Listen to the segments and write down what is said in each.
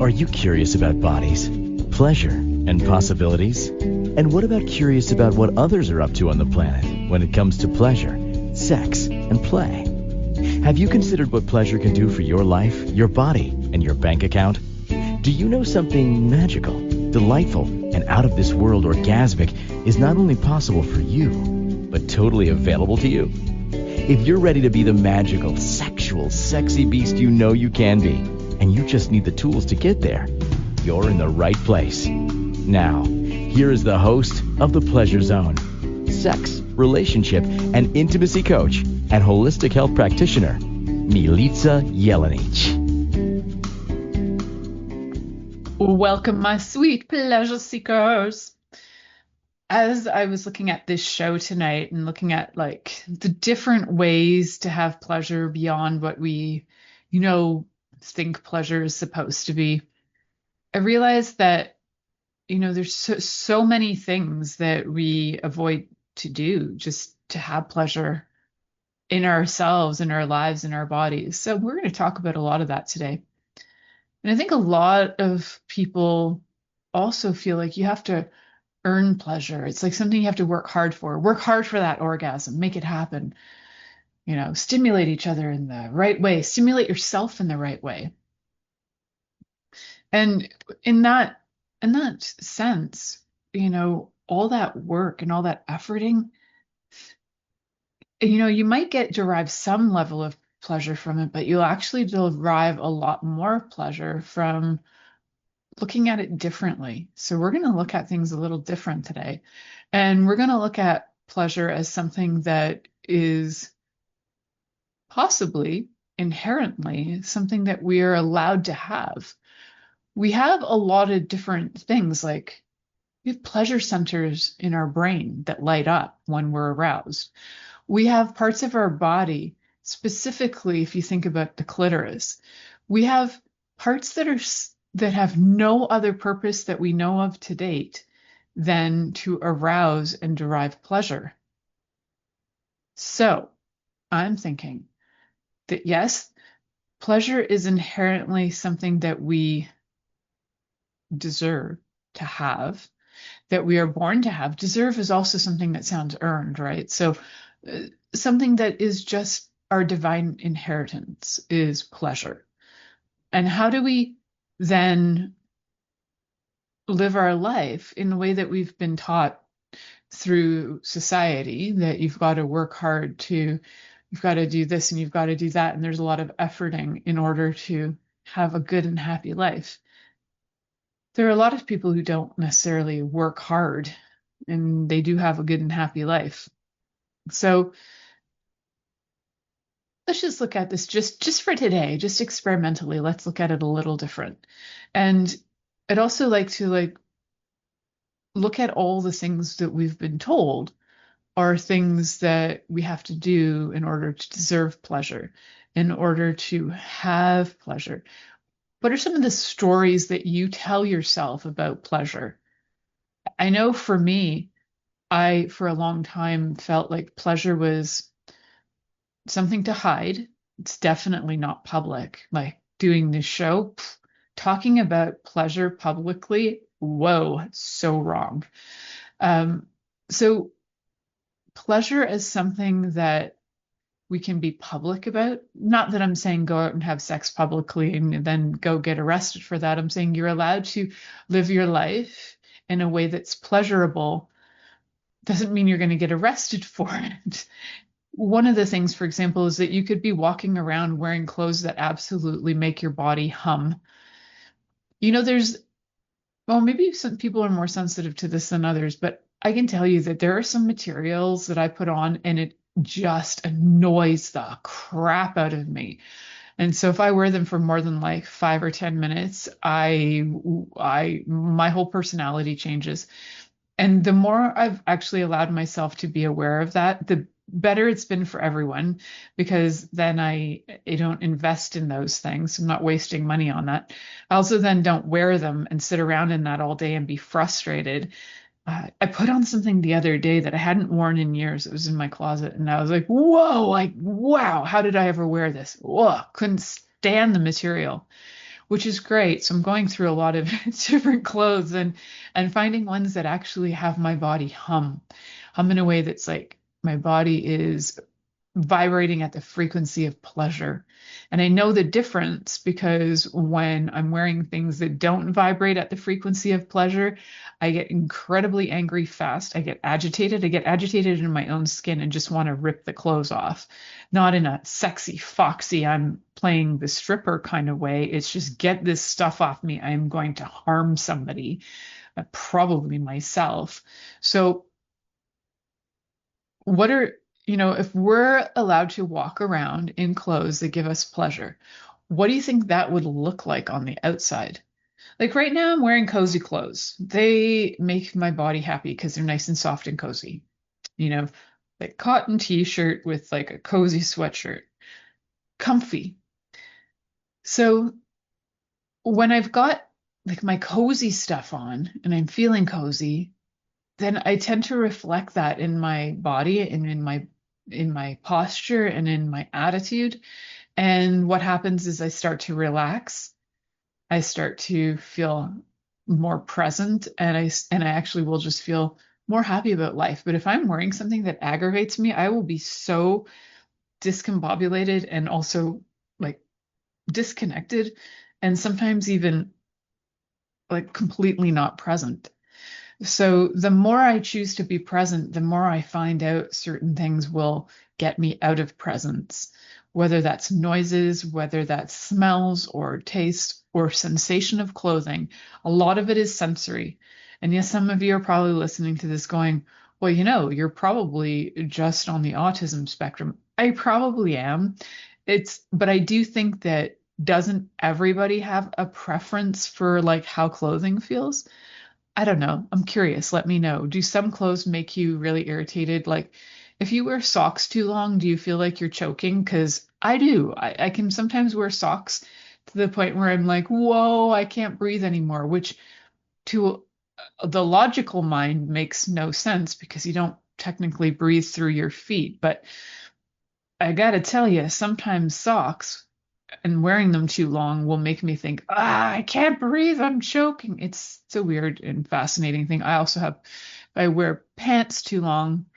Are you curious about bodies, pleasure, and possibilities? And what about curious about what others are up to on the planet when it comes to pleasure, sex, and play? Have you considered what pleasure can do for your life, your body, and your bank account? Do you know something magical, delightful, and out of this world orgasmic is not only possible for you, but totally available to you? If you're ready to be the magical, sexual, sexy beast you know you can be, and you just need the tools to get there, you're in the right place. Now, here is the host of The Pleasure Zone, sex, relationship, and intimacy coach and holistic health practitioner, Milica Jelenic. Welcome, my sweet pleasure seekers. As I was looking at this show tonight and looking at the different ways to have pleasure beyond what we, think pleasure is supposed to be, I realized that, there's so many things that we avoid to do just to have pleasure in ourselves, in our lives, in our bodies. So we're going to talk about a lot of that today. And I think a lot of people also feel like you have to earn pleasure. It's like something you have to work hard for. Work hard for that orgasm. Make it happen. Stimulate each other in the right way. Stimulate yourself in the right way. And in that sense, all that work and all that efforting, you might derive some level of pleasure from it, but you'll actually derive a lot more pleasure from looking at it differently. So we're going to look at things a little different today. And we're going to look at pleasure as something that is possibly inherently something that we are allowed to have. We have a lot of different things, like we have pleasure centers in our brain that light up when we're aroused. We have parts of our body, specifically if you think about the clitoris, we have parts that have no other purpose that we know of to date than to arouse and derive pleasure. So I'm thinking that yes, pleasure is inherently something that we deserve to have, that we are born to have. Deserve is also something that sounds earned, right? So something that is just our divine inheritance is pleasure. And how do we then live our life in the way that we've been taught through society, that you've got to work hard you've got to do this and you've got to do that, and there's a lot of efforting in order to have a good and happy life. There are a lot of people who don't necessarily work hard and they do have a good and happy life. So let's just look at this just for today, just experimentally. Let's look at it a little different. And I'd also like to look at all the things that we've been told are things that we have to do in order to deserve pleasure, in order to have pleasure. What are some of the stories that you tell yourself about pleasure? I know for me, I, for a long time, felt like pleasure was something to hide. It's definitely not public. Like doing this show, talking about pleasure publicly, whoa, so wrong. So pleasure is something that we can be public about. Not that I'm saying go out and have sex publicly and then go get arrested for that. I'm saying you're allowed to live your life in a way that's pleasurable. Doesn't mean you're going to get arrested for it. One of the things, for example, is that you could be walking around wearing clothes that absolutely make your body hum. Maybe some people are more sensitive to this than others, but I can tell you that there are some materials that I put on and it just annoys the crap out of me. And so if I wear them for more than 5 or 10 minutes, my whole personality changes. And the more I've actually allowed myself to be aware of that, the better it's been for everyone, because then I don't invest in those things. I'm not wasting money on that. I also then don't wear them and sit around in that all day and be frustrated. I put on something the other day that I hadn't worn in years. It was in my closet, and I was like, whoa, wow, how did I ever wear this? Whoa, couldn't stand the material. which is great. So I'm going through a lot of different clothes and finding ones that actually have my body hum in a way that's like my body is vibrating at the frequency of pleasure. And I know the difference because when I'm wearing things that don't vibrate at the frequency of pleasure, I get incredibly angry fast. I get agitated. I get agitated in my own skin and just want to rip the clothes off. Not in a sexy, foxy, I'm playing the stripper kind of way. It's just get this stuff off me. I'm going to harm somebody, probably myself. So what are, if we're allowed to walk around in clothes that give us pleasure, what do you think that would look like on the outside? Like right now, I'm wearing cozy clothes. They make my body happy because they're nice and soft and cozy. You know, like cotton t-shirt with like a cozy sweatshirt, comfy. So when I've got like my cozy stuff on and I'm feeling cozy, then I tend to reflect that in my body and in my posture and in my attitude. And what happens is I start to relax. I start to feel more present and I actually will just feel more happy about life. But if I'm wearing something that aggravates me, I will be so discombobulated and also like disconnected and sometimes even like completely not present. So the more I choose to be present, the more I find out certain things will get me out of presence, whether that's noises, whether that's smells or taste or sensation of clothing. A lot of it is sensory. And yes, some of you are probably listening to this going, well, you're probably just on the autism spectrum. I probably am. But I do think that doesn't everybody have a preference for like how clothing feels? I don't know. I'm curious. Let me know. Do some clothes make you really irritated? Like, if you wear socks too long, do you feel like you're choking? Because I do. I can sometimes wear socks to the point where I'm like, whoa, I can't breathe anymore, which to the logical mind makes no sense because you don't technically breathe through your feet. But I gotta tell you, sometimes socks and wearing them too long will make me think, I can't breathe, I'm choking. It's a weird and fascinating thing. I also have, if I wear pants too long,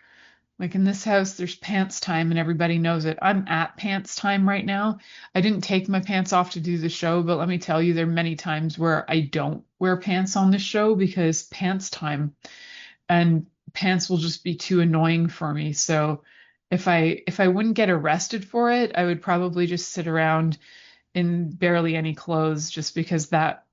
like in this house, there's pants time and everybody knows it. I'm at pants time right now. I didn't take my pants off to do the show, but let me tell you, there are many times where I don't wear pants on the show because pants time and pants will just be too annoying for me. So if I wouldn't get arrested for it, I would probably just sit around in barely any clothes just because that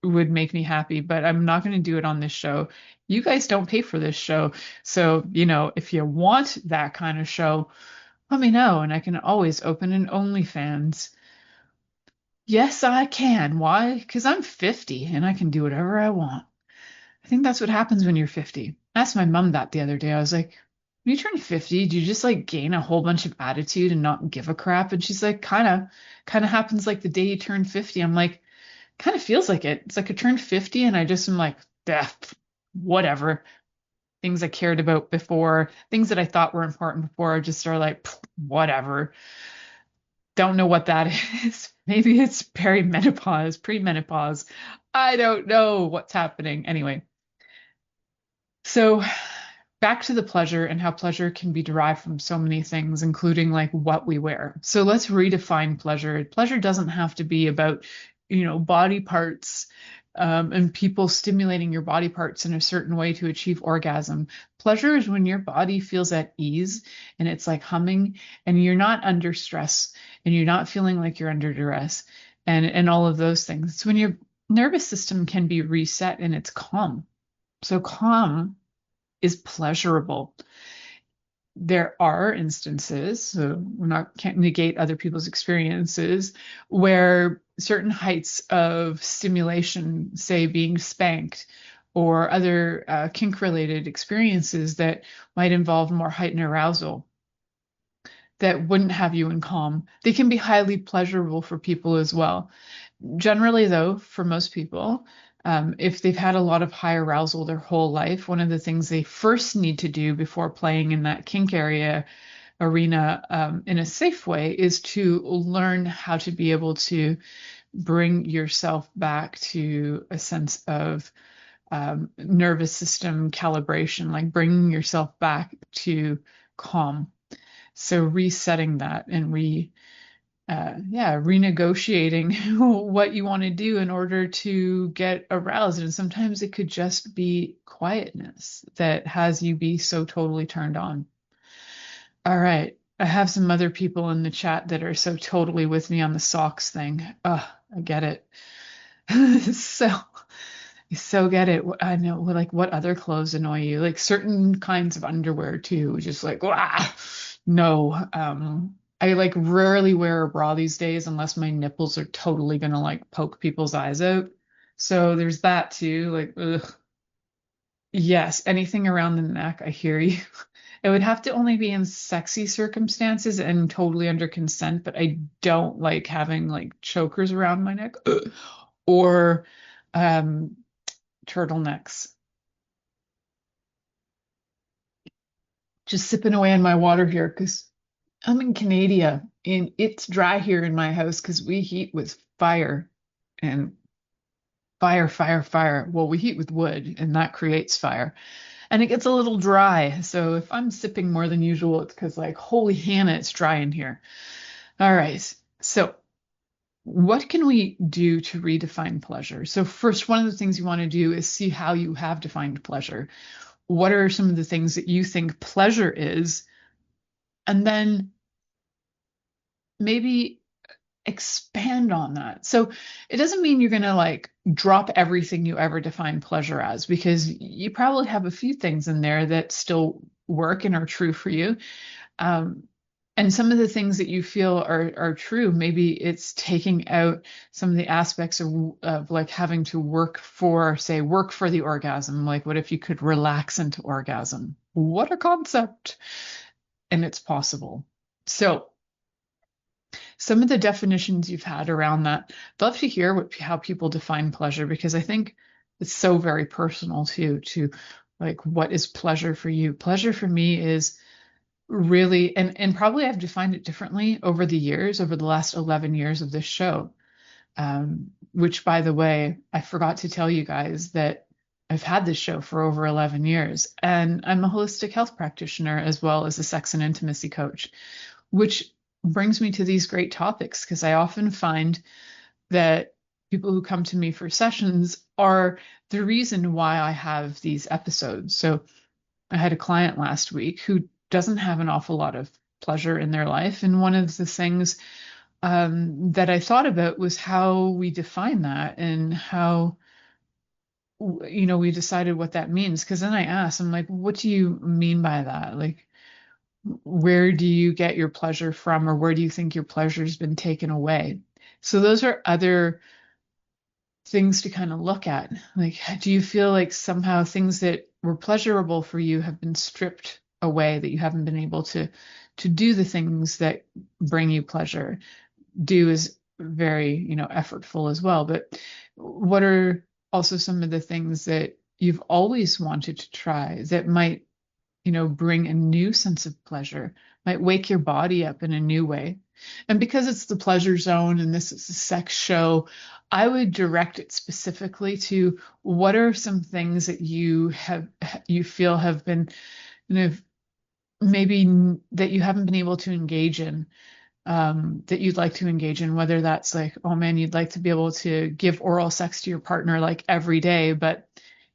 would make me happy. But I'm not going to do it on this show. You guys don't pay for this show. So, if you want that kind of show, let me know and I can always open an OnlyFans. Yes, I can. Why? Because I'm 50 and I can do whatever I want. I think that's what happens when you're 50. I asked my mom that the other day. I was like, when you turn 50, do you just like gain a whole bunch of attitude and not give a crap? And she's like, kind of happens like the day you turn 50. I'm like, kind of feels like it. It's like I turned 50 and I just am like, whatever. Things I cared about before, things that I thought were important before, I just are like, whatever. Don't know what that is. Maybe it's perimenopause, premenopause. I don't know what's happening. Anyway, so back to the pleasure and how pleasure can be derived from so many things, including like what we wear. So let's redefine pleasure. Pleasure doesn't have to be about, body parts and people stimulating your body parts in a certain way to achieve orgasm. Pleasure is when your body feels at ease and it's like humming and you're not under stress and you're not feeling like you're under duress and all of those things. It's when your nervous system can be reset and it's calm. So calm is pleasurable. There are instances, so can't negate other people's experiences, where certain heights of stimulation, say being spanked, or other kink-related experiences that might involve more heightened arousal that wouldn't have you in calm. They can be highly pleasurable for people as well. Generally, though, for most people, if they've had a lot of high arousal their whole life, one of the things they first need to do before playing in that kink arena in a safe way is to learn how to be able to bring yourself back to a sense of nervous system calibration, like bringing yourself back to calm. So resetting that and renegotiating what you want to do in order to get aroused. And sometimes it could just be quietness that has you be so totally turned on. All right. I have some other people in the chat that are so totally with me on the socks thing. I get it. So so get it. I know, like, what other clothes annoy you? Like certain kinds of underwear too. Just like, no. I like rarely wear a bra these days unless my nipples are totally gonna like poke people's eyes out. So there's that too. Like, ugh. Yes, anything around the neck, I hear you. It would have to only be in sexy circumstances and totally under consent, but I don't like having like chokers around my neck or um turtlenecks. Just sipping away on my water here because I'm in Canada and it's dry here in my house because we heat with fire and fire, fire, fire. Well, we heat with wood and that creates fire. And it gets a little dry. So if I'm sipping more than usual, it's because, like, holy Hannah, it's dry in here. All right. So what can we do to redefine pleasure? So first, one of the things you want to do is see how you have defined pleasure. What are some of the things that you think pleasure is? And then maybe expand on that. So it doesn't mean you're going to like drop everything you ever define pleasure as, because you probably have a few things in there that still work and are true for you. Um, and some of the things that you feel are true, maybe it's taking out some of the aspects of like having to work for, say, work for the orgasm. Like, what if you could relax into orgasm? What a concept! And it's possible. So some of the definitions you've had around that. I'd love to hear how people define pleasure, because I think it's so very personal too, to like, what is pleasure for you? Pleasure for me is really, and probably I've defined it differently over the years, over the last 11 years of this show. Which, by the way, I forgot to tell you guys that I've had this show for over 11 years, and I'm a holistic health practitioner as well as a sex and intimacy coach, which brings me to these great topics, because I often find that people who come to me for sessions are the reason why I have these episodes. So I had a client last week who doesn't have an awful lot of pleasure in their life. And one of the things that I thought about was how we define that and how, we decided what that means. Because then I asked, I'm like, what do you mean by that? Like, where do you get your pleasure from, or where do you think your pleasure's been taken away? So those are other things to kind of look at. Like, do you feel like somehow things that were pleasurable for you have been stripped away, that you haven't been able to do the things that bring you pleasure? Do is very, effortful as well. But what are also some of the things that you've always wanted to try that might, bring a new sense of pleasure, might wake your body up in a new way? And because it's the pleasure zone and this is a sex show, I would direct it specifically to what are some things that you feel have been, maybe that you haven't been able to engage in, that you'd like to engage in, whether that's like, oh man, you'd like to be able to give oral sex to your partner like every day, but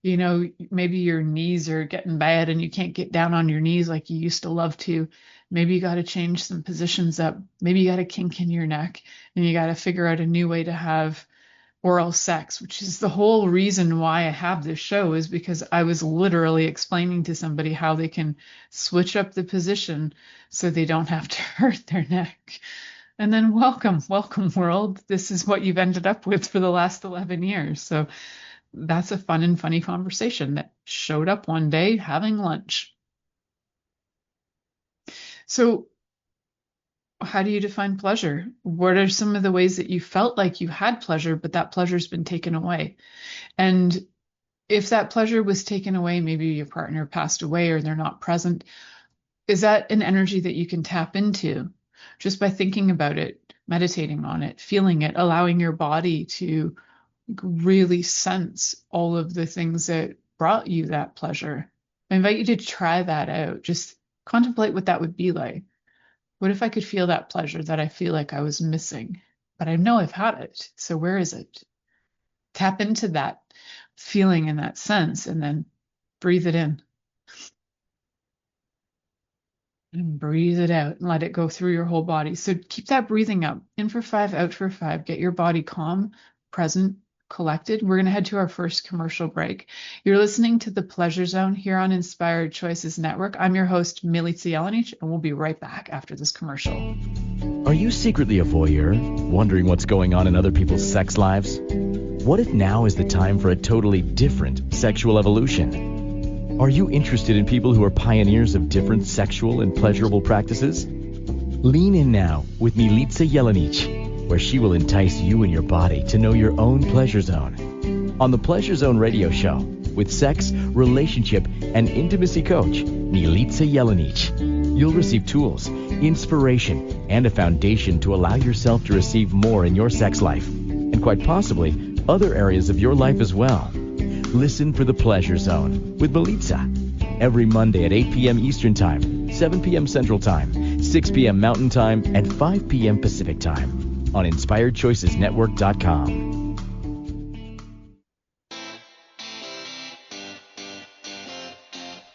maybe your knees are getting bad and you can't get down on your knees like you used to love to. Maybe you got to change some positions up. Maybe you got a kink in your neck and you got to figure out a new way to have oral sex, which is the whole reason why I have this show, is because I was literally explaining to somebody how they can switch up the position so they don't have to hurt their neck. And then welcome world. This is what you've ended up with for the last 11 years. So that's a fun and funny conversation that showed up one day having lunch. So how do you define pleasure? What are some of the ways that you felt like you had pleasure, but that pleasure's been taken away? And if that pleasure was taken away, maybe your partner passed away or they're not present, is that an energy that you can tap into just by thinking about it? meditating on it, feeling it, allowing your body to really sense all of the things that brought you that pleasure. I invite you to try that out. Just contemplate what that would be like. What if I could feel that pleasure that I feel like I was missing? But I know I've had it. So where is it? Tap into that feeling and that sense, and then breathe it in and breathe it out and let it go through your whole body. So keep that breathing up. In for 5, out for 5. Get your body calm, present, collected. We're going to head to our first commercial break. You're listening to The Pleasure Zone here on Inspired Choices Network. I'm your host, Milica Jelenic, and we'll be right back after this commercial. Are you secretly a voyeur, wondering what's going on in other people's sex lives? What if now is the time for a totally different sexual evolution? Are you interested in people who are pioneers of different sexual and pleasurable practices? Lean in now with Milica Jelenic, where she will entice you and your body to know your own pleasure zone. On the Pleasure Zone radio show, with sex, relationship, and intimacy coach, Milica Jelenic, you'll receive tools, inspiration, and a foundation to allow yourself to receive more in your sex life, and quite possibly other areas of your life as well. Listen for The Pleasure Zone with Milica every Monday at 8 p.m. Eastern Time, 7 p.m. Central Time, 6 p.m. Mountain Time, and 5 p.m. Pacific Time on InspiredChoicesNetwork.com.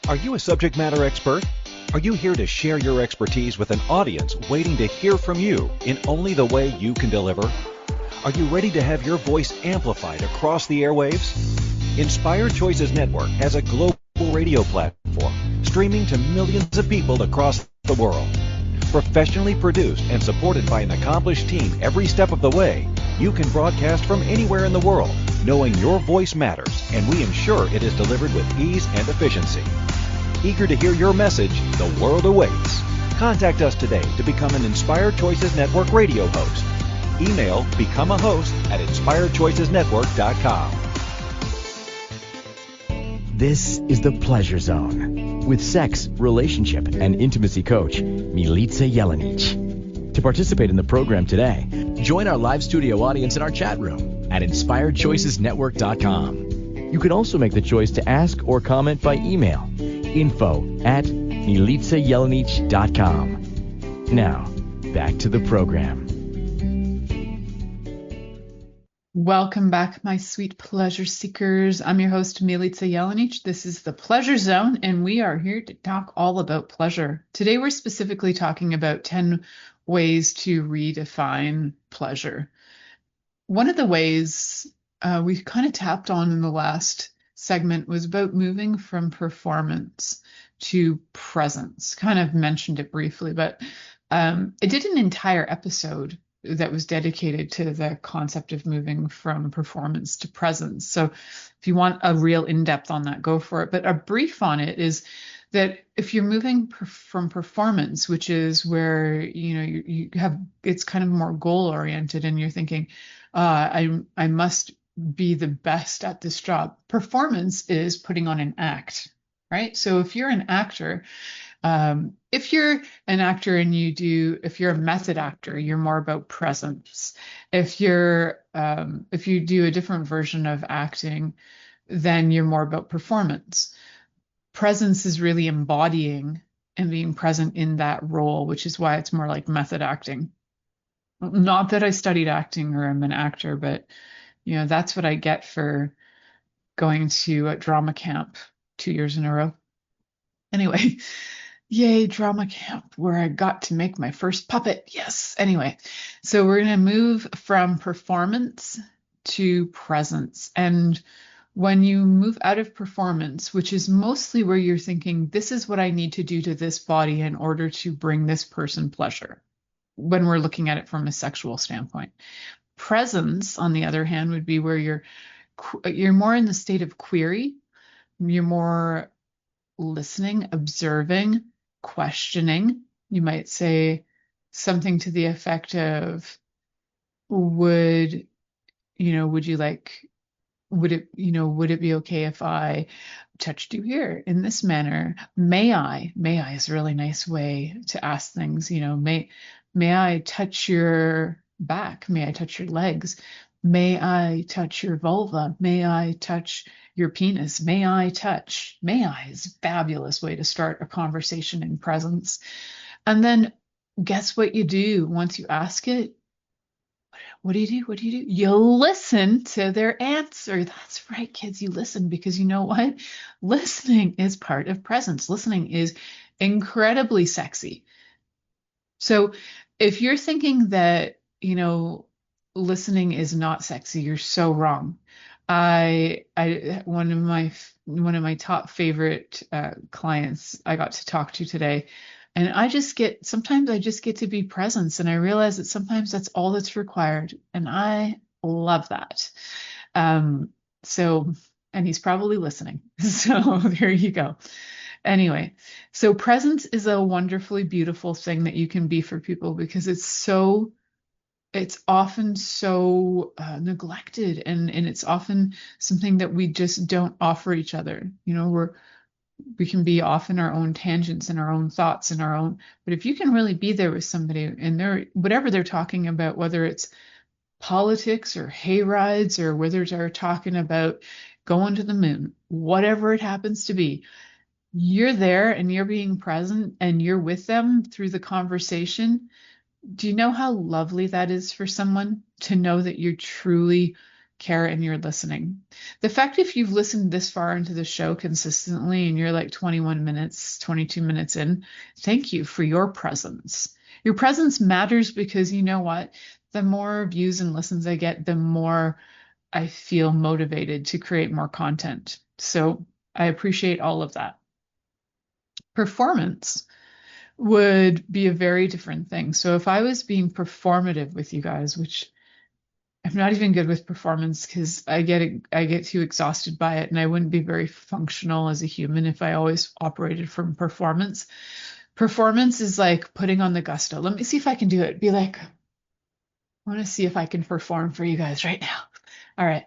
Are you a subject matter expert? Are you here to share your expertise with an audience waiting to hear from you in only the way you can deliver? Are you ready to have your voice amplified across the airwaves? Inspired Choices Network has a global radio platform streaming to millions of people across the world. Professionally produced and supported by an accomplished team every step of the way, you can broadcast from anywhere in the world, knowing your voice matters, and we ensure it is delivered with ease and efficiency. Eager to hear your message, the world awaits. Contact us today to become an Inspired Choices Network radio host. Email become a host at inspiredchoicesnetwork.com. This is The Pleasure Zone with sex, relationship, and intimacy coach, Milica Jelenic. To participate in the program today, join our live studio audience in our chat room at inspiredchoicesnetwork.com. You can also make the choice to ask or comment by email, info@milicajelenic.com. Now, back to the program. Welcome back, my sweet pleasure seekers. I'm your host, Milica Jelenic. This is The Pleasure Zone, and we are here to talk all about pleasure. Today, we're specifically talking about 10 ways to redefine pleasure. One of the ways we kind of tapped on in the last segment was about moving from performance to presence. Kind of mentioned it briefly, but I did an entire episode that was dedicated to the concept of moving from performance to presence. So if you want a real in-depth on that, go for it. But a brief on it is that if you're moving from performance, which is where you have, it's kind of more goal oriented, and you're thinking, I must be the best at this job. Performance is putting on an act, right? So if you're an actor, and if you're a method actor, you're more about presence. If you do a different version of acting, then you're more about performance. Presence is really embodying and being present in that role, which is why it's more like method acting. Not that I studied acting or I'm an actor, but that's what I get for going to a drama camp 2 years in a row. Anyway, yay, drama camp, where I got to make my first puppet. Yes. Anyway, so we're going to move from performance to presence. And when you move out of performance, which is mostly where you're thinking, this is what I need to do to this body in order to bring this person pleasure, when we're looking at it from a sexual standpoint. Presence, on the other hand, would be where you're more in the state of query. You're more listening, observing, questioning. You might say something to the effect of, would it be okay if I touched you here in this manner? May I is a really nice way to ask things. May I touch your back? May I touch your legs? May I touch your vulva? May I touch your penis? May I touch? May I is a fabulous way to start a conversation in presence. And then guess what you do once you ask it? What do you do? What do you do? You listen to their answer. That's right, kids. You listen because you know what? Listening is part of presence. Listening is incredibly sexy. So if you're thinking that, listening is not sexy, you're so wrong. One of my top favorite clients I got to talk to today, and sometimes I just get to be present, and I realize that sometimes that's all that's required, and I love that. Um, so, and he's probably listening. So there you go. Anyway, so presence is a wonderfully beautiful thing that you can be for people because it's often so neglected, and it's often something that we just don't offer each other. We can be off in our own tangents and our own thoughts and our own, but if you can really be there with somebody and whatever they're talking about, whether it's politics or hay rides or whether they're talking about going to the moon, whatever it happens to be, you're there and you're being present and you're with them through the conversation. Do you know how lovely that is for someone to know that you truly care and you're listening? The fact if you've listened this far into the show consistently and you're like 21 minutes, 22 minutes in, thank you for your presence. Your presence matters because you know what? The more views and listens I get, the more I feel motivated to create more content. So I appreciate all of that. Performance would be a very different thing. So if I was being performative with you guys, which I'm not even good with performance because I get too exhausted by it, and I wouldn't be very functional as a human if I always operated from performance. Performance is like putting on the gusto. Let me see if I can do it. Be like, I want to see if I can perform for you guys right now. All right.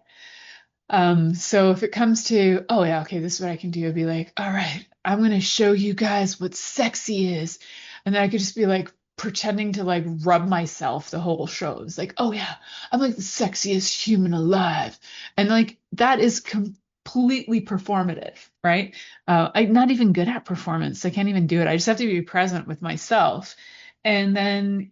So if it comes to, oh yeah, okay, this is what I can do. I'd be like, all right, I'm going to show you guys what sexy is. And then I could just be like pretending to like rub myself the whole show. It's like, oh yeah, I'm like the sexiest human alive. And like that is completely performative, right? I'm not even good at performance. I can't even do it. I just have to be present with myself. And then,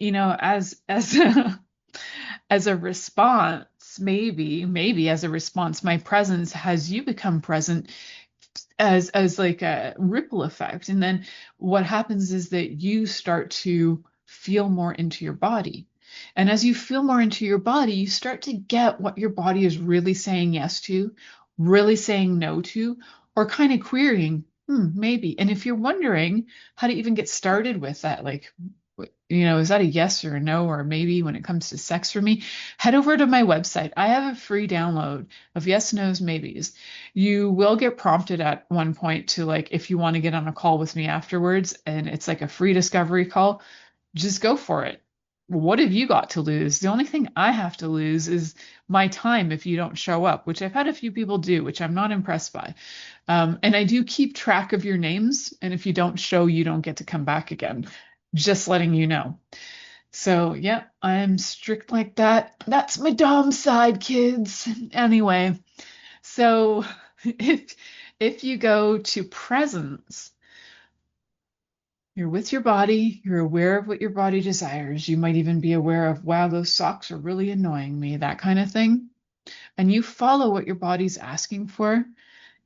as a response, maybe as a response, my presence has you become present as like a ripple effect. And then what happens is that you start to feel more into your body. And as you feel more into your body, you start to get what your body is really saying yes to, really saying no to, or kind of querying, maybe. And if you're wondering how to even get started with that, like, is that a yes or a no or maybe when it comes to sex for me? Head over to my website. I have a free download of yes, no's, maybes. You will get prompted at one point to like, if you want to get on a call with me afterwards, and it's like a free discovery call, just go for it. What have you got to lose? The only thing I have to lose is my time if you don't show up, which I've had a few people do, which I'm not impressed by. And I do keep track of your names. And if you don't show, you don't get to come back again. Just letting you know. So, yeah, I'm strict like that. That's my Dom side, kids. Anyway, so if you go to presence, you're with your body, you're aware of what your body desires. You might even be aware of, wow, those socks are really annoying me, that kind of thing. And you follow what your body's asking for,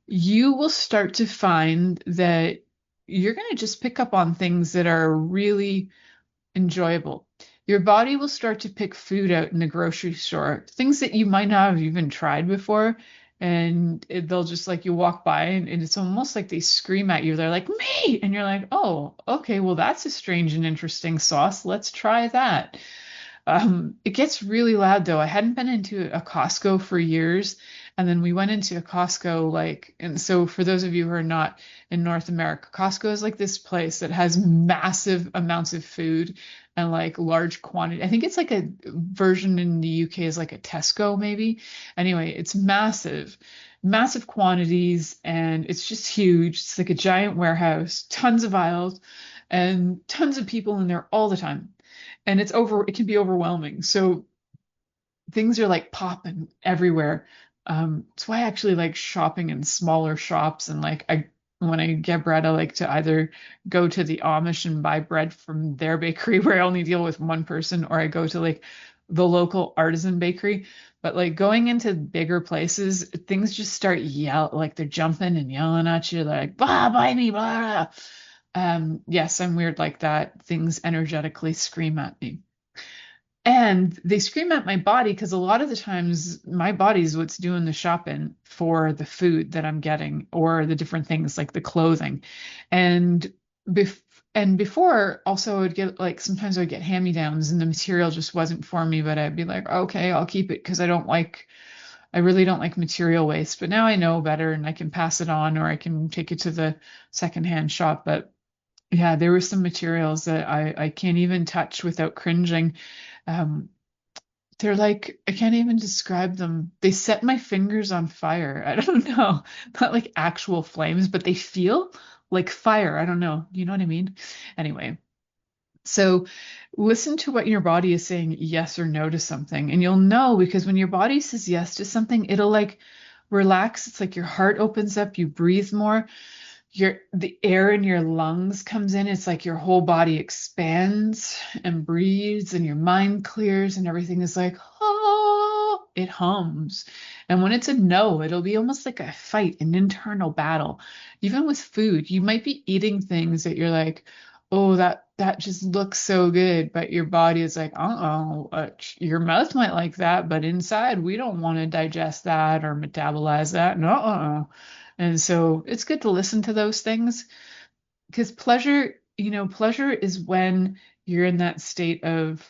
you will start to find that you're going to just pick up on things that are really enjoyable. Your body will start to pick food out in the grocery store, things that you might not have even tried before. And they'll just like you walk by and it's almost like they scream at you. They're like, me. And you're like, oh, okay, well, that's a strange and interesting sauce. Let's try that. It gets really loud though. I hadn't been into a Costco for years. And then we went into a Costco, and so for those of you who are not in North America, Costco is like this place that has massive amounts of food and like large quantity. I think it's like a version in the UK is like a Tesco maybe. Anyway, it's massive, massive quantities and it's just huge. It's like a giant warehouse, tons of aisles and tons of people in there all the time. and it can be overwhelming. So things are like popping everywhere. It's why I actually like shopping in smaller shops, and like when I get bread, I like to either go to the Amish and buy bread from their bakery where I only deal with one person, or I go to like the local artisan bakery. But like going into bigger places, things just start like they're jumping and yelling at you, like, blah, buy me, blah. Yes, I'm weird like that. Things energetically scream at me. And they scream at my body because a lot of the times my body's what's doing the shopping for the food that I'm getting or the different things like the clothing. And bef and before also I would get like sometimes I would get hand-me-downs and the material just wasn't for me, but I'd be like, okay, I'll keep it because I really don't like material waste. But now I know better and I can pass it on or I can take it to the secondhand shop. But yeah, there were some materials that I can't even touch without cringing. Um, they're like, I can't even describe them. They set my fingers on fire. I don't know. Not like actual flames, but they feel like fire. I don't know. You know what I mean? Anyway, so listen to what your body is saying yes or no to something. And you'll know because when your body says yes to something, it'll like relax. It's like your heart opens up, you breathe more, the air in your lungs comes in. It's like your whole body expands and breathes and your mind clears and everything is like, oh, it hums. And when it's a no, it'll be almost like a fight, an internal battle. Even with food, you might be eating things that you're like, oh, that just looks so good, but your body is like, your mouth might like that, but inside we don't want to digest that or metabolize that. No, and so it's good to listen to those things because pleasure is when you're in that state of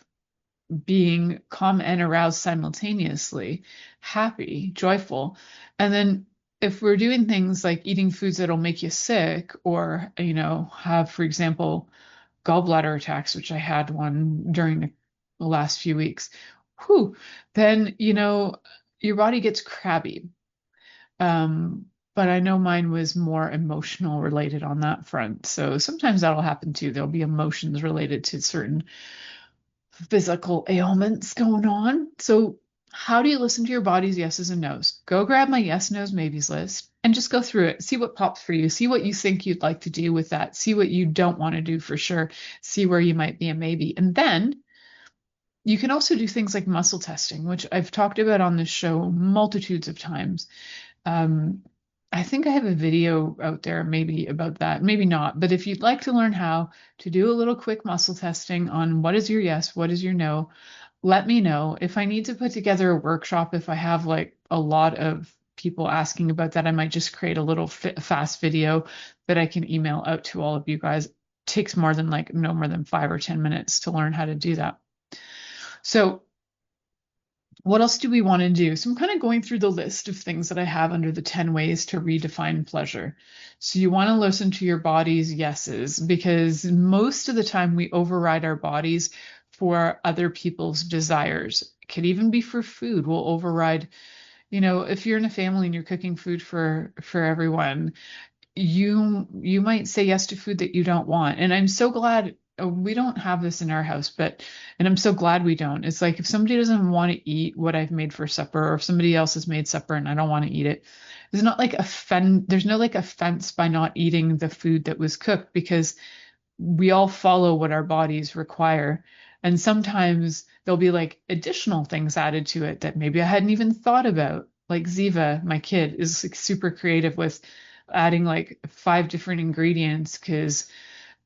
being calm and aroused simultaneously, happy, joyful. And then if we're doing things like eating foods that'll make you sick or, have, for example, gallbladder attacks, which I had one during the last few weeks, then, your body gets crabby. But I know mine was more emotional related on that front. So sometimes that'll happen too. There'll be emotions related to certain physical ailments going on. So how do you listen to your body's yeses and nos? Go grab my yes, nos, maybes list and just go through it. See what pops for you. See what you think you'd like to do with that. See what you don't want to do for sure. See where you might be a maybe. And then you can also do things like muscle testing, which I've talked about on this show multitudes of times. I think I have a video out there maybe about that, maybe not. But if you'd like to learn how to do a little quick muscle testing on what is your yes, what is your no, let me know. If I need to put together a workshop, if I have like a lot of people asking about that, I might just create a little fast video that I can email out to all of you guys. It takes no more than 5 or 10 minutes to learn how to do that. So what else do we want to do? So I'm kind of going through the list of things that I have under the 10 ways to redefine pleasure. So you want to listen to your body's yeses because most of the time we override our bodies for other people's desires. It could even be for food. We'll override, if you're in a family and you're cooking food for everyone, you might say yes to food that you don't want. And I'm so glad we don't have this in our house, and I'm so glad we don't. It's like if somebody doesn't want to eat what I've made for supper, or if somebody else has made supper and I don't want to eat it, there's no like offense by not eating the food that was cooked because we all follow what our bodies require. And sometimes there'll be like additional things added to it that maybe I hadn't even thought about. Like Ziva, my kid, is like super creative with adding like 5 different ingredients because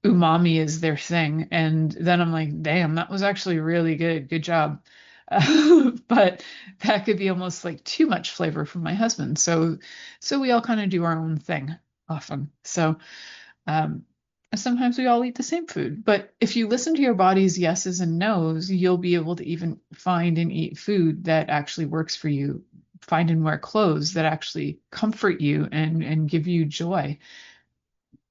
umami is their thing. And then I'm like, damn, that was actually really good. Good job. But that could be almost like too much flavor for my husband. So we all kind of do our own thing often. So sometimes we all eat the same food. But if you listen to your body's yeses and nos, you'll be able to even find and eat food that actually works for you. Find and wear clothes that actually comfort you and give you joy.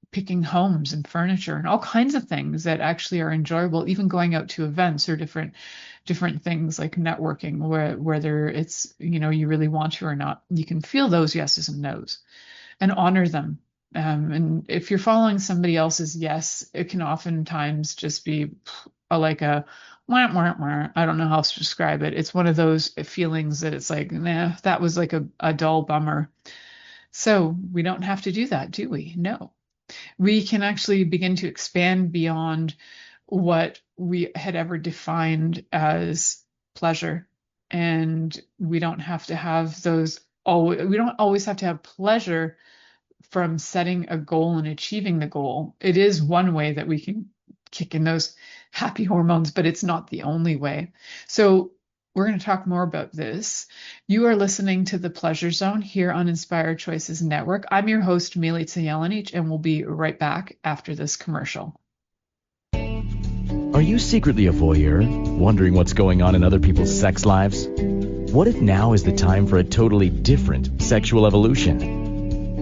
Picking homes and furniture and all kinds of things that actually are enjoyable, even going out to events or different things like networking, whether it's, you really want to or not, you can feel those yeses and nos and honor them. And if you're following somebody else's yes, it can oftentimes just be like a wah, wah, wah. I don't know how else to describe it. It's one of those feelings that it's like, nah, that was like a dull bummer. So we don't have to do that, do we? No. We can actually begin to expand beyond what we had ever defined as pleasure. And we don't have to have those we don't always have to have pleasure from setting a goal and achieving the goal. It is one way that we can kick in those happy hormones, but it's not the only way. So we're going to talk more about this. You are listening to The Pleasure Zone here on Inspired Choices Network. I'm your host, Milica Jelenic, and we'll be right back after this commercial. Are you secretly a voyeur, wondering what's going on in other people's sex lives? What if now is the time for a totally different sexual evolution?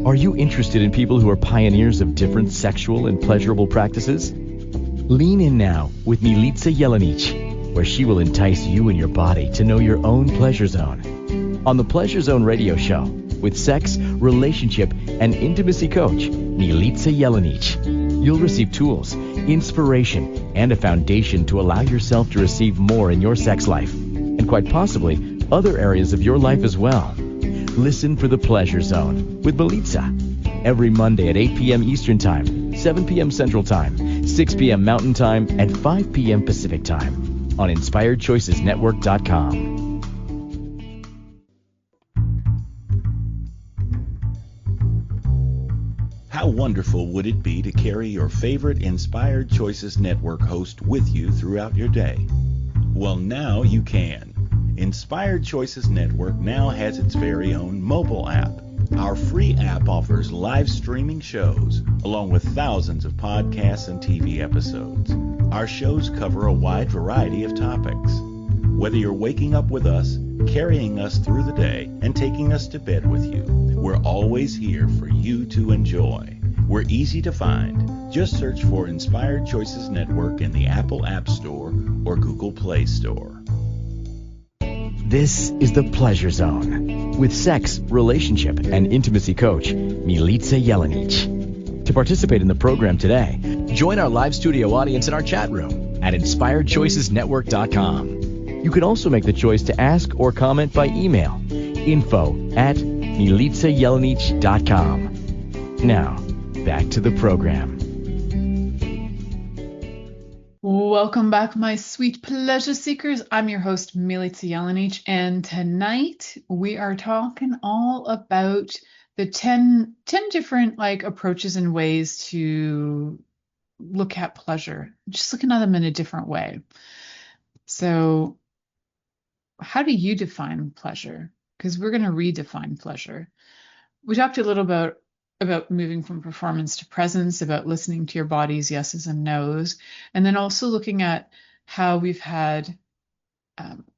Are you interested in people who are pioneers of different sexual and pleasurable practices? Lean in now with Milica Jelenic, where she will entice you and your body to know your own pleasure zone. On the Pleasure Zone radio show, with sex, relationship, and intimacy coach, Milica Jelenic, you'll receive tools, inspiration, and a foundation to allow yourself to receive more in your sex life, and quite possibly other areas of your life as well. Listen for The Pleasure Zone with Milica every Monday at 8 p.m. Eastern Time, 7 p.m. Central Time, 6 p.m. Mountain Time, and 5 p.m. Pacific Time on InspiredChoicesNetwork.com. How wonderful would it be to carry your favorite Inspired Choices Network host with you throughout your day? Well, now you can. Inspired Choices Network now has its very own mobile app. Our free app offers live streaming shows, along with thousands of podcasts and TV episodes. Our shows cover a wide variety of topics. Whether you're waking up with us, carrying us through the day, and taking us to bed with you, we're always here for you to enjoy. We're easy to find. Just search for Inspired Choices Network in the Apple App Store or Google Play Store. This is The Pleasure Zone with sex, relationship, and intimacy coach, Milica Jelenic. To participate in the program today, join our live studio audience in our chat room at InspiredChoicesNetwork.com. You can also make the choice to ask or comment by email, info@MilicaJelenic.com. Now, back to the program. Welcome back, my sweet pleasure seekers. I'm your host, Milica Jelenic, and tonight we are talking all about the 10 different approaches and ways to look at pleasure, just looking at them in a different way. So how do you define pleasure? Because we're going to redefine pleasure. We talked a little about moving from performance to presence, about listening to your body's yeses and nos, and then also looking at how we've had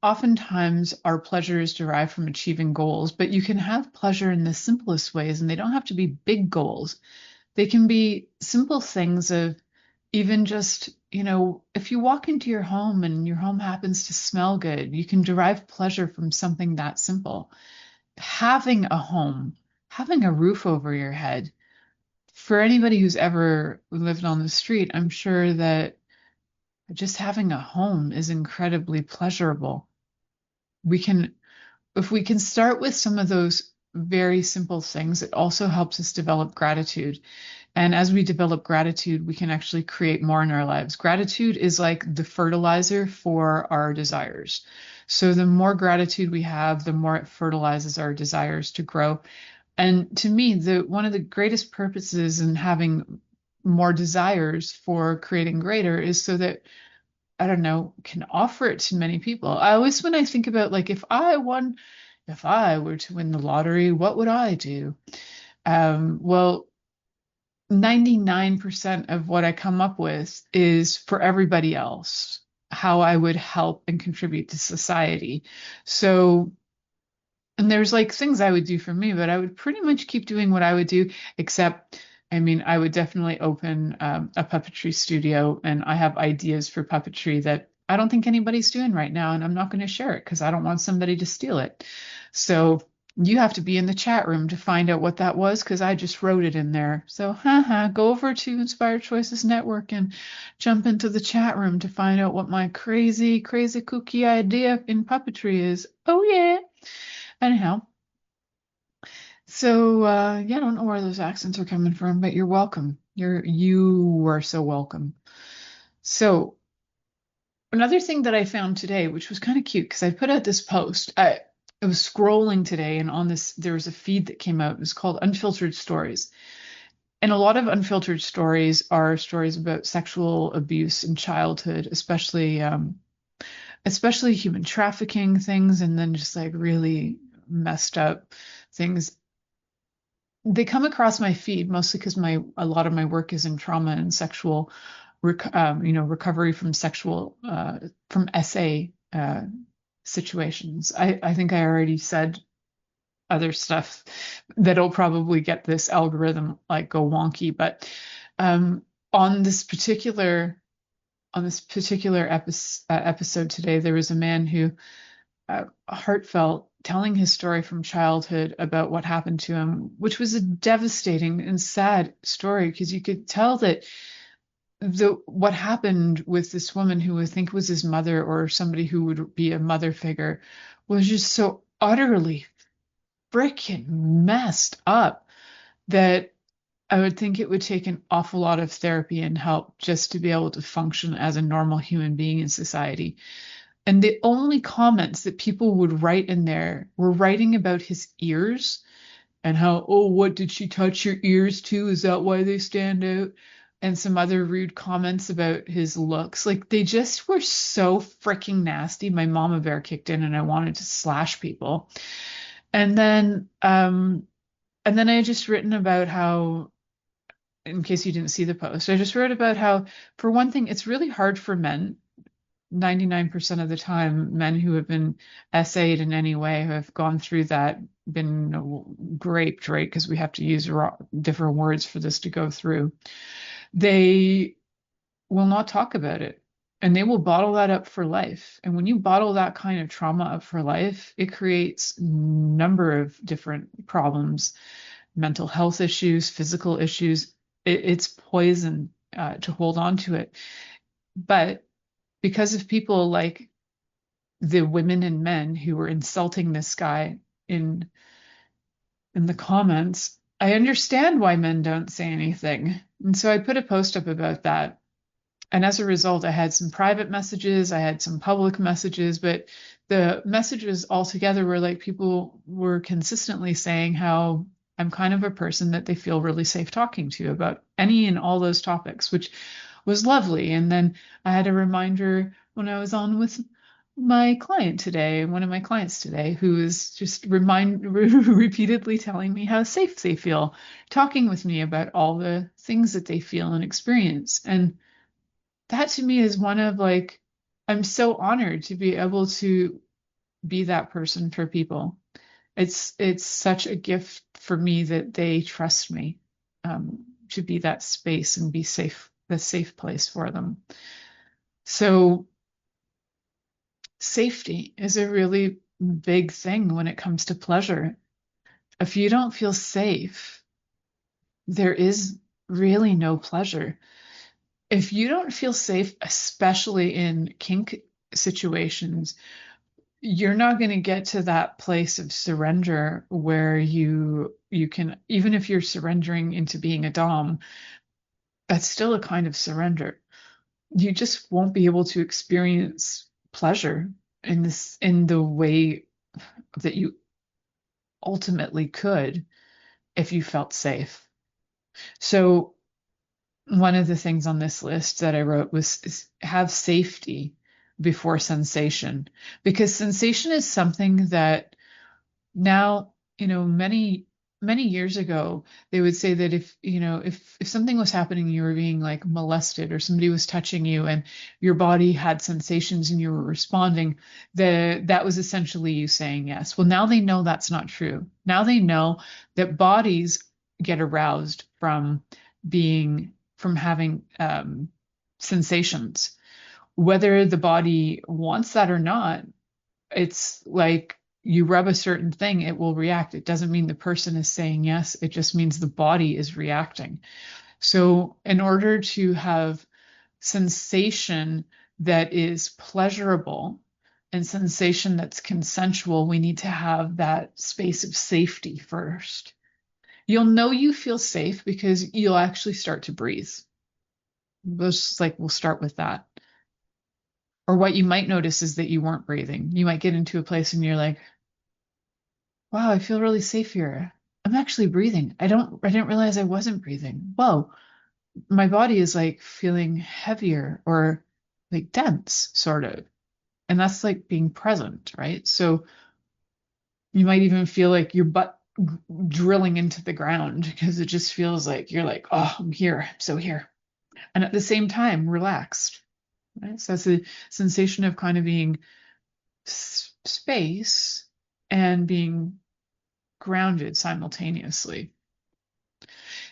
oftentimes our pleasure is derived from achieving goals, but you can have pleasure in the simplest ways, and they don't have to be big goals. They can be simple things of even just, if you walk into your home and your home happens to smell good, you can derive pleasure from something that simple. Having a home, having a roof over your head. For anybody who's ever lived on the street, I'm sure that just having a home is incredibly pleasurable. If we can start with some of those very simple things, it also helps us develop gratitude. And as we develop gratitude, we can actually create more in our lives. Gratitude is like the fertilizer for our desires. So the more gratitude we have, the more it fertilizes our desires to grow. And to me, one of the greatest purposes in having more desires for creating greater is so that, can offer it to many people. When I think about if I were to win the lottery, what would I do? Well, 99% of what I come up with is for everybody else, how I would help and contribute to society. So, and there's things I would do for me, but I would pretty much keep doing what I would do, except, I would definitely open a puppetry studio, and I have ideas for puppetry that I don't think anybody's doing right now, and I'm not going to share it because I don't want somebody to steal it. So You have to be in the chat room to find out what that was because I just wrote it in there. So, go over to Inspired Choices Network and jump into the chat room to find out what my crazy, crazy kooky idea in puppetry is. Oh, yeah. Anyhow, so yeah, I don't know where those accents are coming from, but you're welcome. You are so welcome. So another thing that I found today, which was kind of cute, because I put out this post. I was scrolling today, and on this, there was a feed that came out. It was called Unfiltered Stories. And a lot of unfiltered stories are stories about sexual abuse in childhood, especially human trafficking things, and then just like really messed up things. They come across my feed mostly because a lot of my work is in trauma and sexual, recovery from sexual from SA situations. I think I already said other stuff that'll probably get this algorithm like go wonky, but um, on this particular episode today, there was a man who heartfelt telling his story from childhood about what happened to him, which was a devastating and sad story because you could tell that what happened with this woman who I think was his mother or somebody who would be a mother figure was just so utterly freaking messed up that I would think it would take an awful lot of therapy and help just to be able to function as a normal human being in society. And the only comments that people would write in there were writing about his ears and how, oh, what did she touch your ears to? Is that why they stand out? And some other rude comments about his looks. Like they just were so freaking nasty. My mama bear kicked in and I wanted to slash people. And then I had just written about how, in case you didn't see the post, I just wrote about how, for one thing, it's really hard for men. 99% of the time, men who have been SA'd in any way, who have gone through that, been raped, right? Because we have to use different words for this to go through. They will not talk about it. And they will bottle that up for life. And when you bottle that kind of trauma up for life, it creates a number of different problems, mental health issues, physical issues. It's poison to hold on to it. But because of people like the women and men who were insulting this guy in the comments, I understand why men don't say anything. And so I put a post up about that. And as a result, I had some private messages, I had some public messages, but the messages altogether were like people were consistently saying how I'm kind of a person that they feel really safe talking to about any and all those topics, which was lovely. And then I had a reminder when I was on with my client today, one of my clients today, who is just repeatedly telling me how safe they feel talking with me about all the things that they feel and experience. And that to me is one of like, I'm so honored to be able to be that person for people. It's such a gift for me that they trust me to be that space and be safe, the safe place for them. So safety is a really big thing when it comes to pleasure. If you don't feel safe, there is really no pleasure. If you don't feel safe, especially in kink situations, you're not going to get to that place of surrender where you can, even if you're surrendering into being a dom, that's still a kind of surrender. You just won't be able to experience pleasure in the way that you ultimately could if you felt safe. So one of the things on this list that I wrote was have safety before sensation, because sensation is something that now, many years ago, they would say that if something was happening, you were being like molested or somebody was touching you and your body had sensations and you were responding, that was essentially you saying yes. Well, now they know that's not true. Now they know that bodies get aroused from having sensations, whether the body wants that or not. It's like you rub a certain thing, it will react. It doesn't mean the person is saying yes. It just means the body is reacting. So in order to have sensation that is pleasurable and sensation that's consensual, we need to have that space of safety first. You'll know you feel safe because you'll actually start to breathe. We'll start with that. Or what you might notice is that you weren't breathing. You might get into a place and you're like, wow, I feel really safe here. I'm actually breathing. I didn't realize I wasn't breathing. Whoa, my body is like feeling heavier or like dense, sort of. And that's like being present, right? So you might even feel like your butt drilling into the ground because it just feels like you're like, oh, I'm here, I'm so here. And at the same time, relaxed, right? So that's a sensation of kind of being space and being grounded simultaneously.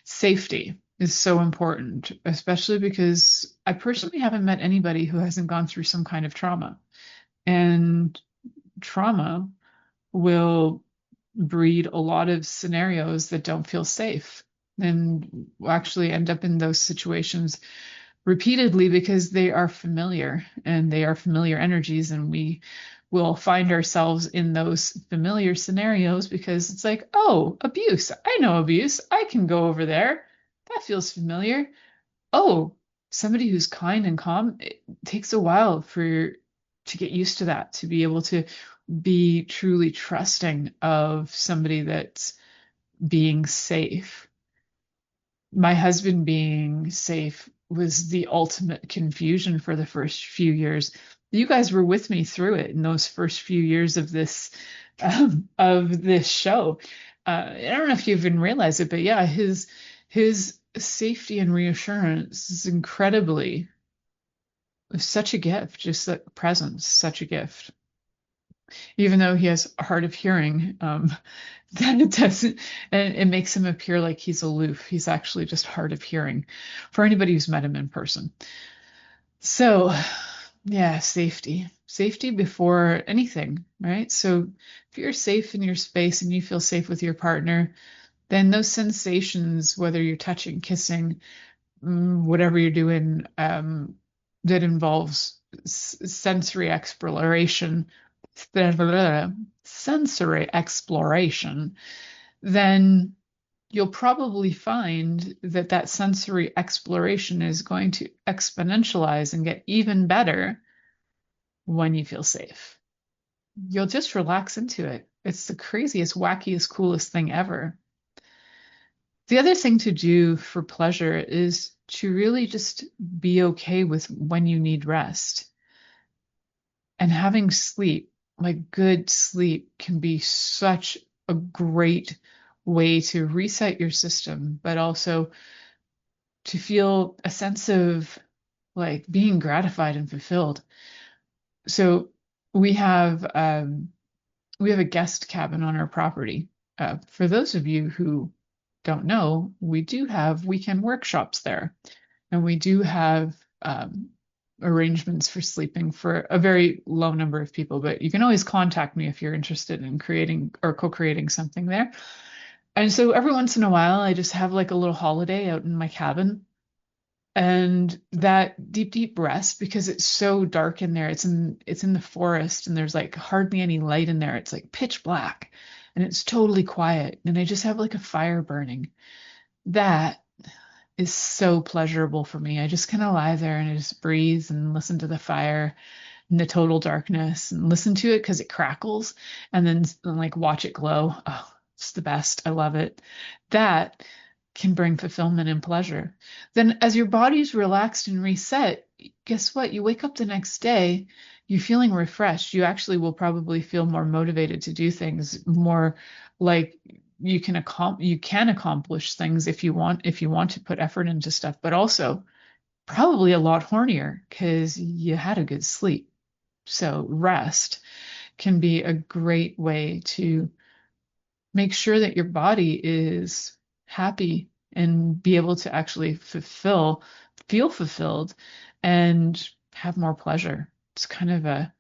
Safety is so important, especially because I personally haven't met anybody who hasn't gone through some kind of trauma. And trauma will breed a lot of scenarios that don't feel safe and actually end up in those situations repeatedly because they are familiar and they are familiar energies, and we will find ourselves in those familiar scenarios because it's like, oh, abuse. I know abuse. I can go over there. That feels familiar. Oh, somebody who's kind and calm, it takes a while to get used to that, to be able to be truly trusting of somebody that's being safe. My husband being safe was the ultimate confusion for the first few years. You guys were with me through it in those first few years of this show. I don't know if you even realize it, but yeah, his safety and reassurance is incredibly such a gift. Just that presence, such a gift. Even though he has a hard of hearing, that it doesn't, and it makes him appear like he's aloof. He's actually just hard of hearing for anybody who's met him in person. So, yeah, safety before anything, right? So if you're safe in your space and you feel safe with your partner, then those sensations, whether you're touching, kissing, whatever you're doing, that involves sensory exploration, then you'll probably find that that sensory exploration is going to exponentialize and get even better when you feel safe. You'll just relax into it. It's the craziest, wackiest, coolest thing ever. The other thing to do for pleasure is to really just be okay with when you need rest. And having sleep, like good sleep, can be such a great way to reset your system, but also to feel a sense of like being gratified and fulfilled. So we have a guest cabin on our property. For those of you who don't know, we do have weekend workshops there, and we do have arrangements for sleeping for a very low number of people, but you can always contact me if you're interested in creating or co-creating something there. And so every once in a while, I just have like a little holiday out in my cabin, and that deep rest, because it's so dark in there. It's in the forest, and there's like hardly any light in there. It's like pitch black, and it's totally quiet. And I just have like a fire burning. That is so pleasurable for me. I just kind of lie there and I just breathe and listen to the fire in the total darkness and listen to it because it crackles, and then like watch it glow. Oh, it's the best. I love it. That can bring fulfillment and pleasure. Then as your body's relaxed and reset, guess what? You wake up the next day, you're feeling refreshed. You actually will probably feel more motivated to do things, more like you can accomplish things if you want to put effort into stuff, but also probably a lot hornier because you had a good sleep. So rest can be a great way to make sure that your body is happy and be able to actually feel fulfilled and have more pleasure. It's kind of a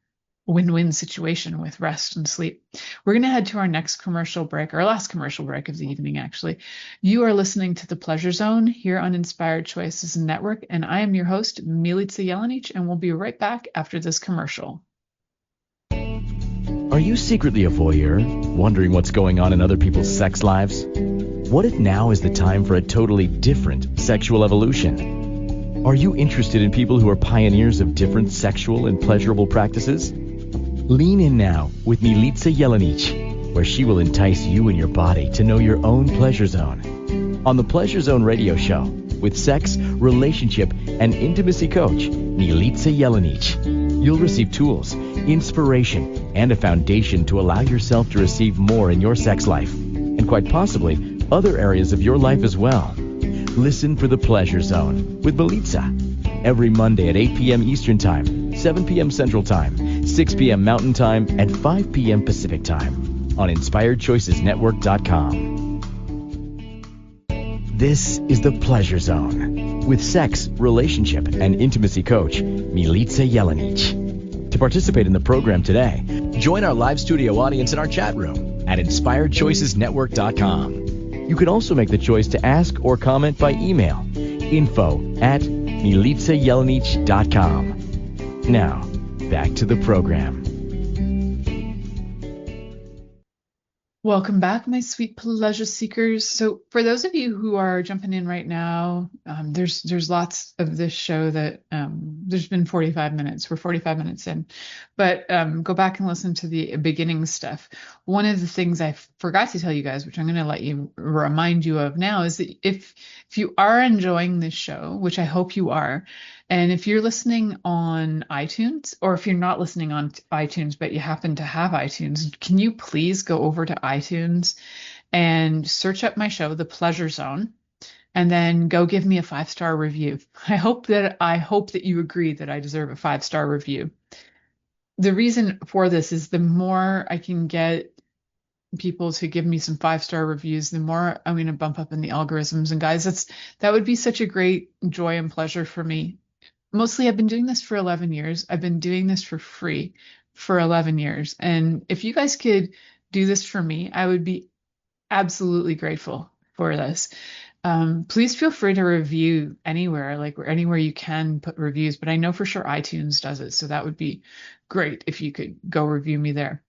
win-win situation with rest and sleep. We're going to head to our next commercial break, our last commercial break of the evening, actually. You are listening to The Pleasure Zone here on Inspired Choices Network, and I am your host, Milica Jelenic, and we'll be right back after this commercial. Are you secretly a voyeur, wondering what's going on in other people's sex lives? What if now is the time for a totally different sexual evolution? Are you interested in people who are pioneers of different sexual and pleasurable practices? Lean in now with Milica Jelenic, where she will entice you and your body to know your own pleasure zone. On the Pleasure Zone radio show, with sex, relationship, and intimacy coach, Milica Jelenic, you'll receive tools, inspiration, and a foundation to allow yourself to receive more in your sex life, and quite possibly other areas of your life as well. Listen for The Pleasure Zone with Milica every Monday at 8 p.m. Eastern Time, 7 p.m. Central Time, 6 p.m. Mountain Time, and 5 p.m. Pacific Time on InspiredChoicesNetwork.com. This is The Pleasure Zone with sex, relationship, and intimacy coach, Milica Jelenic. To participate in the program today, join our live studio audience in our chat room at InspiredChoicesNetwork.com. You can also make the choice to ask or comment by email, info@MilicaJelenic.com. Now, back to the program. Welcome back, my sweet pleasure seekers. So for those of you who are jumping in right now, there's lots of this show that there's been 45 minutes. We're 45 minutes in, but go back and listen to the beginning stuff. One of the things I forgot to tell you guys, which I'm going to let you remind you of now, is that if you are enjoying this show, which I hope you are, and if you're listening on iTunes, or if you're not listening on iTunes, but you happen to have iTunes, can you please go over to iTunes and search up my show, The Pleasure Zone, and then go give me a 5-star review. I hope that you agree that I deserve a 5-star review. The reason for this is the more I can get people to give me some 5-star reviews, the more I'm going to bump up in the algorithms. And guys, that would be such a great joy and pleasure for me. Mostly, I've been doing this for 11 years. I've been doing this for free for 11 years. And if you guys could do this for me, I would be absolutely grateful for this. Please feel free to review anywhere, like anywhere you can put reviews, but I know for sure iTunes does it. So that would be great if you could go review me there.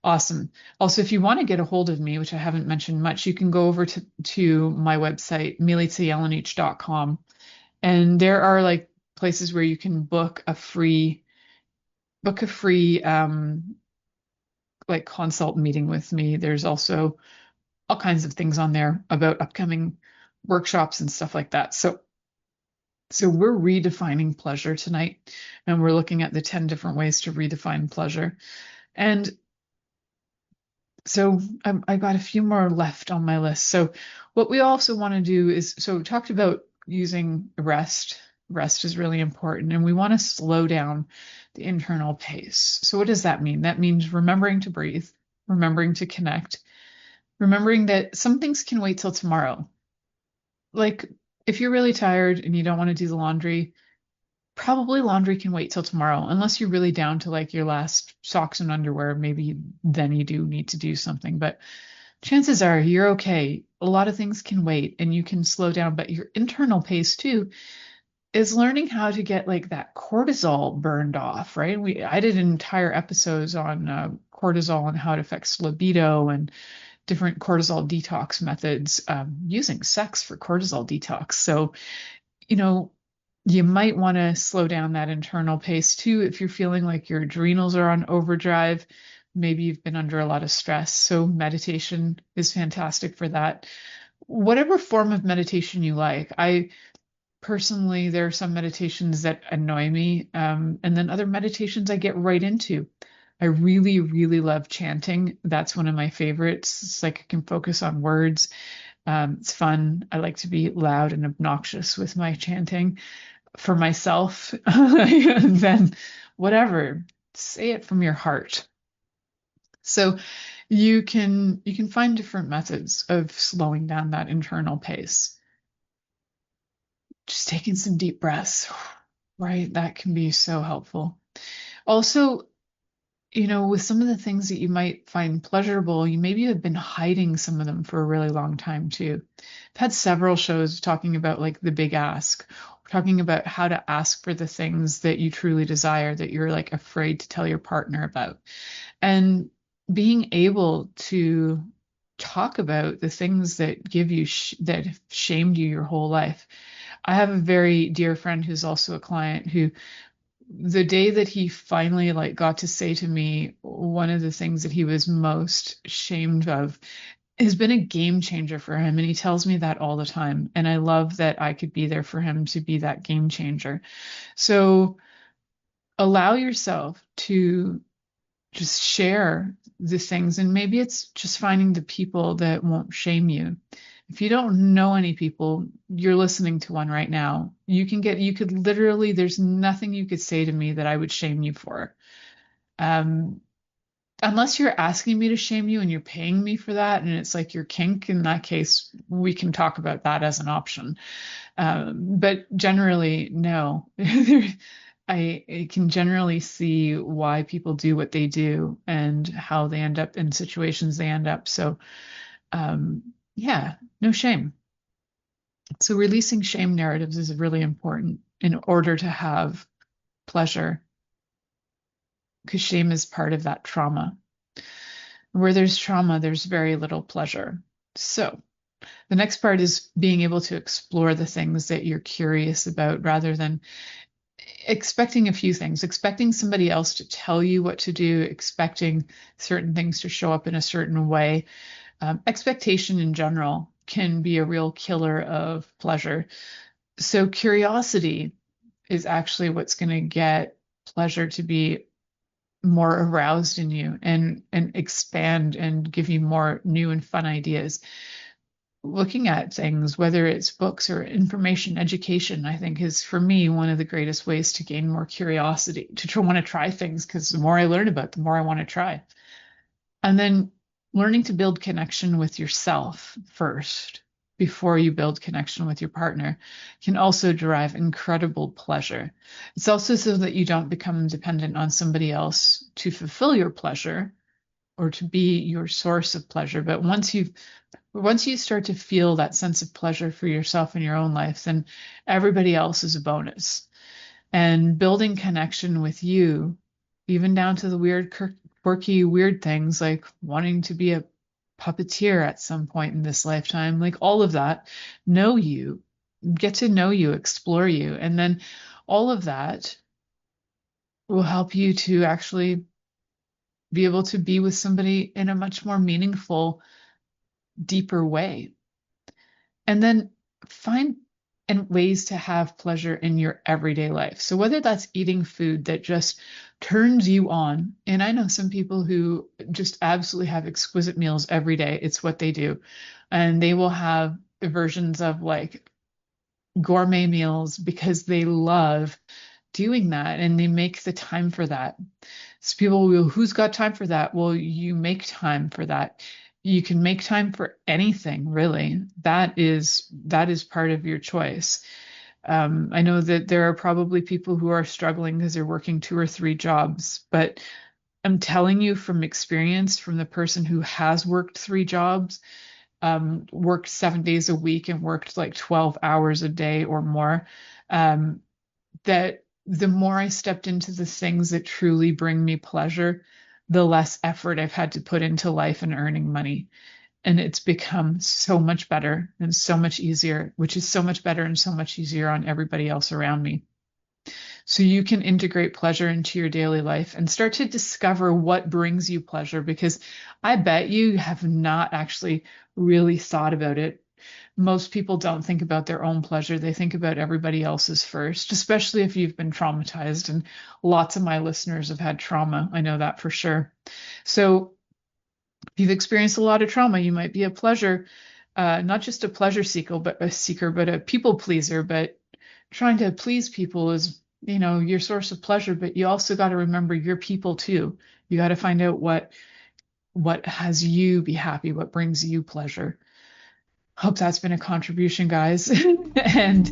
Awesome. Also, if you want to get a hold of me, which I haven't mentioned much, you can go over to my website, milicajelenic.com. And there are like places where you can book a free like consult meeting with me. There's also all kinds of things on there about upcoming workshops and stuff like that. So we're redefining pleasure tonight, and we're looking at the 10 different ways to redefine pleasure. And so I got a few more left on my list. So what we also want to do is, so we talked about using rest. Rest is really important, and we want to slow down the internal pace. So what does that mean? That means remembering to breathe, remembering to connect, remembering that some things can wait till tomorrow. Like if you're really tired and you don't want to do the laundry, probably laundry can wait till tomorrow, unless you're really down to like your last socks and underwear. Maybe then you do need to do something, but chances are you're okay. A lot of things can wait and you can slow down, but your internal pace too is learning how to get like that cortisol burned off, right? I did entire episodes on cortisol and how it affects libido and different cortisol detox methods, using sex for cortisol detox. So, you might want to slow down that internal pace too if you're feeling like your adrenals are on overdrive. Maybe you've been under a lot of stress. So meditation is fantastic for that. Whatever form of meditation you like. Personally, there are some meditations that annoy me, and then other meditations I get right into. I really, really love chanting. That's one of my favorites. It's like I can focus on words. It's fun. I like to be loud and obnoxious with my chanting for myself. And then whatever, say it from your heart. So you can find different methods of slowing down that internal pace. Just taking some deep breaths, right? That can be so helpful. Also, with some of the things that you might find pleasurable, you maybe have been hiding some of them for a really long time too. I've had several shows talking about like the big ask, talking about how to ask for the things that you truly desire that you're like afraid to tell your partner about. And being able to talk about the things that give you that have shamed you your whole life. I have a very dear friend who's also a client who the day that he finally like got to say to me one of the things that he was most ashamed of has been a game changer for him, and he tells me that all the time, and I love that I could be there for him to be that game changer. So allow yourself to just share the things, and maybe it's just finding the people that won't shame you. If you don't know any people, you're listening to one right now. You could literally, there's nothing you could say to me that I would shame you for. Unless you're asking me to shame you and you're paying me for that, and it's like your kink, in that case, we can talk about that as an option. But generally, no. I can generally see why people do what they do and how they end up in situations they end up. So, yeah, no shame. So releasing shame narratives is really important in order to have pleasure, because shame is part of that trauma. Where there's trauma, there's very little pleasure. So the next part is being able to explore the things that you're curious about rather than expecting a few things, expecting somebody else to tell you what to do, expecting certain things to show up in a certain way. Expectation in general can be a real killer of pleasure. So curiosity is actually what's going to get pleasure to be more aroused in you and expand and give you more new and fun ideas. Looking at things, whether it's books or information, education, I think is for me one of the greatest ways to gain more curiosity, to want to try things, because the more I learn about, the more I want to try. And then learning to build connection with yourself first before you build connection with your partner can also derive incredible pleasure. It's also so that you don't become dependent on somebody else to fulfill your pleasure or to be your source of pleasure. But once you start to feel that sense of pleasure for yourself in your own life, then everybody else is a bonus. And building connection with you, even down to the weird, quirky, weird things like wanting to be a puppeteer at some point in this lifetime, like all of that, know you, get to know you, explore you. And then all of that will help you to actually be able to be with somebody in a much more meaningful, deeper way. And then find ways to have pleasure in your everyday life. So whether that's eating food that just turns you on, and I know some people who just absolutely have exquisite meals every day. It's what they do. And they will have versions of like gourmet meals because they love doing that and they make the time for that. So people will, who's got time for that? Well, you make time for that. You can make time for anything, really. That is part of your choice. I know that there are probably people who are struggling because they're working 2 or 3 jobs, but I'm telling you from experience, from the person who has worked 3 jobs, worked 7 days a week and worked like 12 hours a day or more, that the more I stepped into the things that truly bring me pleasure, the less effort I've had to put into life and earning money. And it's become so much better and so much easier, which is so much better and so much easier on everybody else around me. So you can integrate pleasure into your daily life and start to discover what brings you pleasure, because I bet you have not actually really thought about it. Most people don't think about their own pleasure. They think about everybody else's first, especially if you've been traumatized. And lots of my listeners have had trauma. I know that for sure. So if you've experienced a lot of trauma, you might be a pleasure, not just a pleasure seeker, but a people pleaser. But trying to please people is, your source of pleasure. But you also got to remember your people too. You got to find out what has you be happy, what brings you pleasure. Hope that's been a contribution, guys. and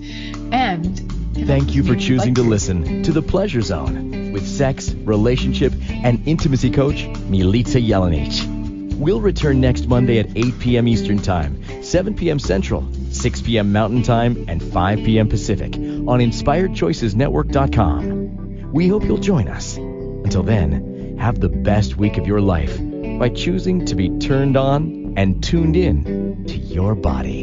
Thank you for choosing to listen to The Pleasure Zone with with sex, relationship, and intimacy coach, Milica Jelenic. We'll return next Monday at 8 p.m. Eastern Time, 7 p.m. Central, 6 p.m. Mountain Time, and 5 p.m. Pacific on InspiredChoicesNetwork.com. We hope you'll join us. Until then, have the best week of your life by choosing to be turned on and tuned in to your body.